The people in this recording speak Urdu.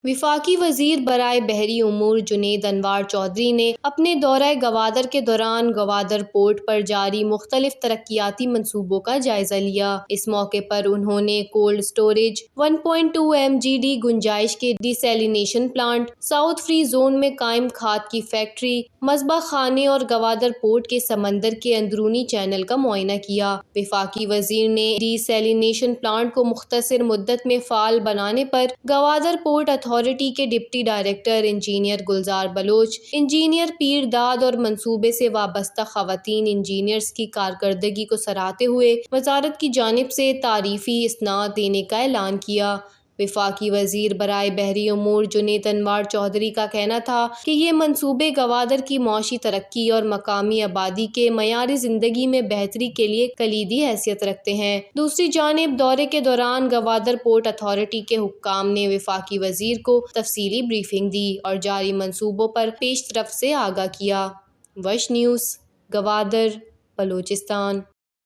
وفاقی وزیر برائے بحری امور جنید انوار چودھری نے اپنے دورہ گوادر کے دوران گوادر پورٹ پر جاری مختلف ترقیاتی منصوبوں کا جائزہ لیا۔ اس موقع پر انہوں نے کولڈ اسٹوریج، 1.2 MGD گنجائش کے desalination plant, south free zone میں قائم کھاد کی فیکٹری، مذبح خانے اور گوادر پورٹ کے سمندر کے اندرونی چینل کا معائنہ کیا۔ وفاقی وزیر نے ڈی سیلینیشن پلانٹ کو مختصر مدت میں فعال بنانے پر گوادر پورٹ اتھارٹی کے ڈپٹی ڈائریکٹر انجینئر گلزار بلوچ، انجینئر پیر داد اور منصوبے سے وابستہ خواتین انجینئرز کی کارکردگی کو سراہتے ہوئے وزارت کی جانب سے تعریفی اسناد دینے کا اعلان کیا۔ وفاقی وزیر برائے بحری امور جنید انوار چودھری کا کہنا تھا کہ یہ منصوبے گوادر کی معاشی ترقی اور مقامی آبادی کے معیار زندگی میں بہتری کے لیے کلیدی حیثیت رکھتے ہیں۔ دوسری جانب دورے کے دوران گوادر پورٹ اتھارٹی کے حکام نے وفاقی وزیر کو تفصیلی بریفنگ دی اور جاری منصوبوں پر پیش رفت سے آگاہ کیا۔ وش نیوز، گوادر، بلوچستان۔